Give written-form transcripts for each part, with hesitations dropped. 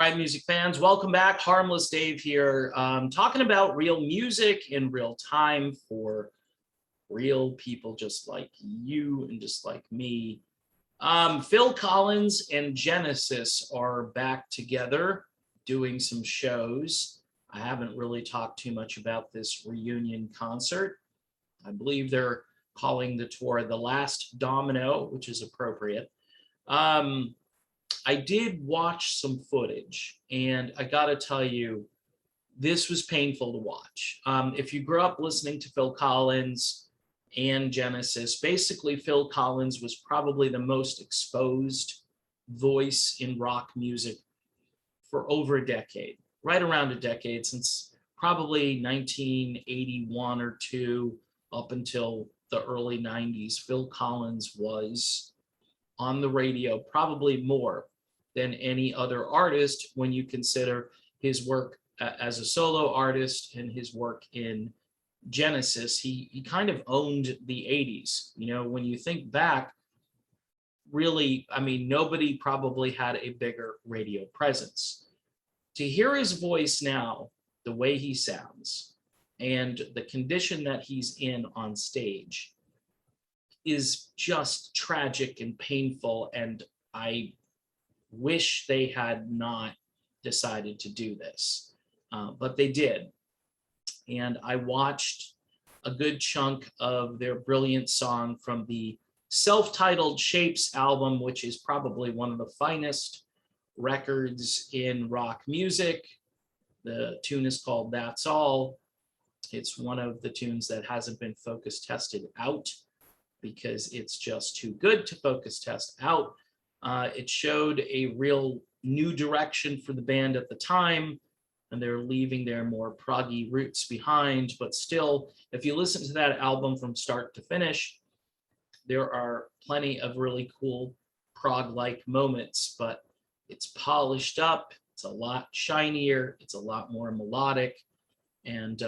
All right, music fans, welcome back. Harmless Dave here, talking about real music in real time for real people just like you and just like me. Phil Collins and Genesis are back together doing some shows. I haven't really talked too much about this reunion concert. I believe they're calling the tour The Last Domino, which is appropriate. I did watch some footage, and I got to tell you, this was painful to watch. If you grew up listening to Phil Collins and Genesis, basically Phil Collins was probably the most exposed voice in rock music for over a decade, right around a decade, since probably 1981 or 2 up until the early 90s. Phil Collins was on the radio probably more than any other artist when you consider his work as a solo artist and his work in Genesis. He kind of owned the 80s. You know, when you think back, really, I mean, nobody probably had a bigger radio presence. To hear his voice now, the way he sounds, and the condition that he's in on stage is just tragic and painful, and I wish they had not decided to do this, but they did. And I watched a good chunk of their brilliant song from the self-titled Shapes album, which is probably one of the finest records in rock music. The tune is called That's All. It's one of the tunes that hasn't been focus tested out because it's just too good to focus test out. It showed a real new direction for the band at the time, and they're leaving their more proggy roots behind. But still, if you listen to that album from start to finish, there are plenty of really cool prog-like moments, but it's polished up, it's a lot shinier, it's a lot more melodic, and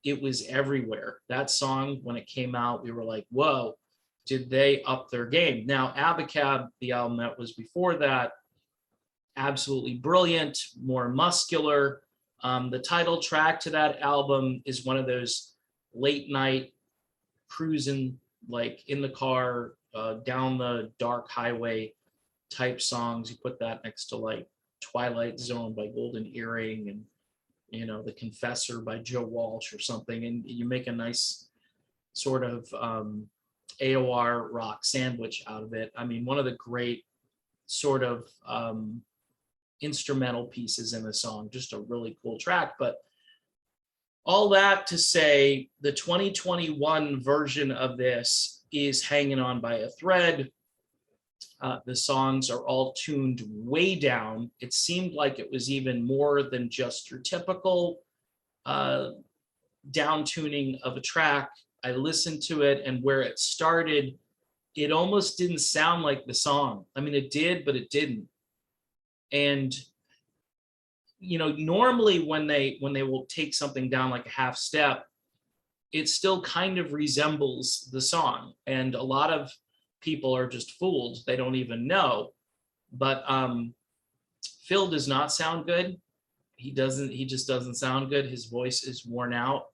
it was everywhere. That song, when it came out, we were like, whoa, did they up their game? Now, Abacab, the album that was before that, absolutely brilliant, more muscular. The title track to that album is one of those late night cruising, like in the car, down the dark highway type songs. You put that next to like Twilight Zone by Golden Earring and, you know, The Confessor by Joe Walsh or something, and you make a nice sort of AOR rock sandwich out of it. I mean, one of the great sort of instrumental pieces in the song, just a really cool track. But all that to say, the 2021 version of this is hanging on by a thread. The songs are all tuned way down. It seemed like it was even more than just your typical down tuning of a track. I listened to it, and where it started, it almost didn't sound like the song. I mean, it did, but it didn't. And you know, normally when they will take something down like a half step, it still kind of resembles the song. And a lot of people are just fooled. They don't even know. But Phil does not sound good. He just doesn't sound good. His voice is worn out.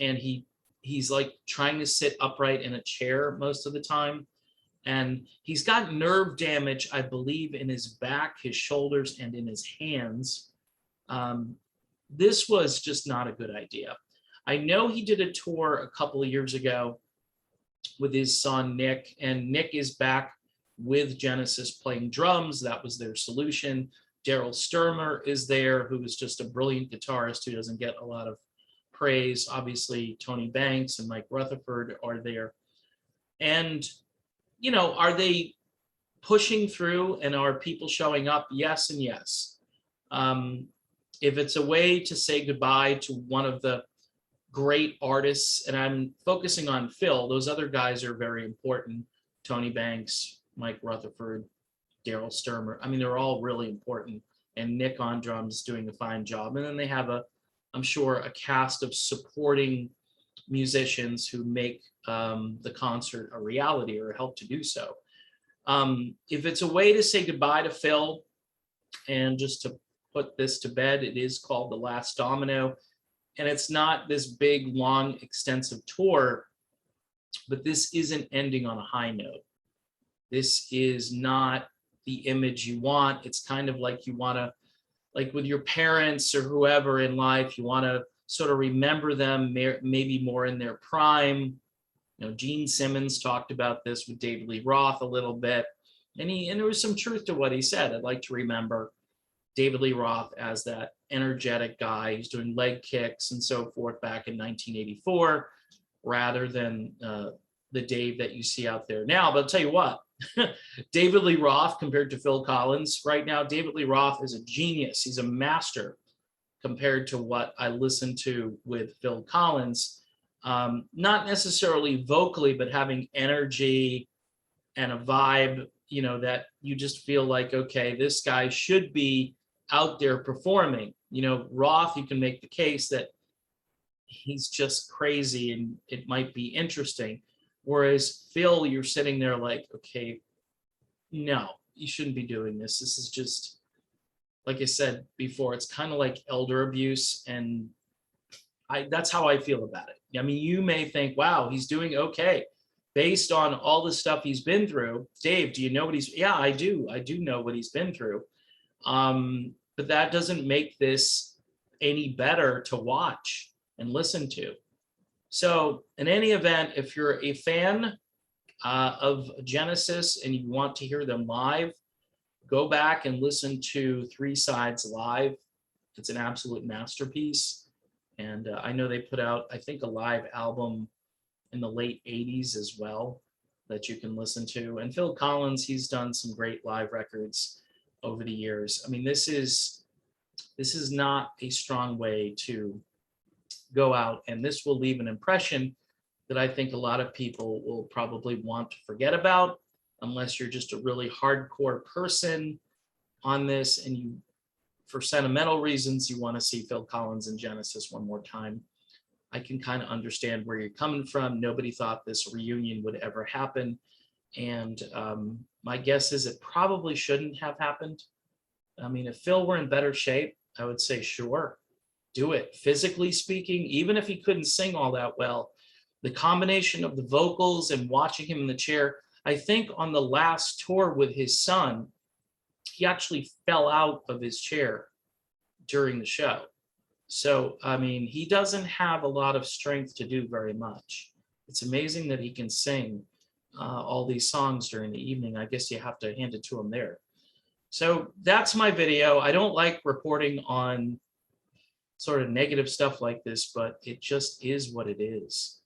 And he's like trying to sit upright in a chair most of the time. And he's got nerve damage, I believe, in his back, his shoulders, and in his hands. This was just not a good idea. I know he did a tour a couple of years ago with his son, Nick, and Nick is back with Genesis playing drums. That was their solution. Daryl Sturmer is there, who is just a brilliant guitarist who doesn't get a lot of praise. Obviously, Tony Banks and Mike Rutherford are there. And you know, are they pushing through and are people showing up? Yes and yes. If it's a way to say goodbye to one of the great artists, and I'm focusing on Phil, those other guys are very important. Tony Banks, Mike Rutherford, Daryl Sturmer. I mean, they're all really important. And Nick on drums doing a fine job. And then they have I'm sure, a cast of supporting musicians who make the concert a reality or help to do so. If it's a way to say goodbye to Phil, And just to put this to bed, it is called The Last Domino. And it's not this big, long, extensive tour, but this isn't ending on a high note. This is not the image you want. It's kind of like you want to, like with your parents or whoever in life, you want to sort of remember them maybe more in their prime. Gene Simmons talked about this with David Lee Roth a little bit, and there was some truth to what he said. I'd like to remember David Lee Roth as that energetic guy who's doing leg kicks and so forth back in 1984, rather than the Dave that you see out there now. But I'll tell you what, David Lee Roth compared to Phil Collins right now, David Lee Roth is a genius. He's a master compared to what I listen to with Phil Collins. Not necessarily vocally, but having energy and a vibe, that you just feel like, okay, this guy should be out there performing. Roth, you can make the case that he's just crazy and it might be interesting. Whereas Phil, you're sitting there like, okay, no, you shouldn't be doing this. This is just, like I said before, it's kind of like elder abuse. And that's how I feel about it. I mean, you may think, wow, he's doing okay based on all the stuff he's been through. Dave, do you know what yeah, I do know what he's been through. But that doesn't make this any better to watch and listen to. So in any event, if you're a fan of Genesis and you want to hear them live, go back and listen to Three Sides Live. It's an absolute masterpiece. And I know they put out, I think, a live album in the late 80s as well that you can listen to. And Phil Collins, he's done some great live records over the years. I mean, this is not a strong way to go out, and this will leave an impression that I think a lot of people will probably want to forget about, unless you're just a really hardcore person on this and you, for sentimental reasons, you want to see Phil Collins and Genesis one more time. I can kind of understand where you're coming from. Nobody thought this reunion would ever happen. And my guess is it probably shouldn't have happened. I mean, if Phil were in better shape, I would say, sure, do it. Physically speaking, even if he couldn't sing all that well, the combination of the vocals and watching him in the chair, I think on the last tour with his son, he actually fell out of his chair during the show. So, I mean, he doesn't have a lot of strength to do very much. It's amazing that he can sing all these songs during the evening. I guess you have to hand it to him there. So that's my video. I don't like reporting on sort of negative stuff like this, but it just is what it is.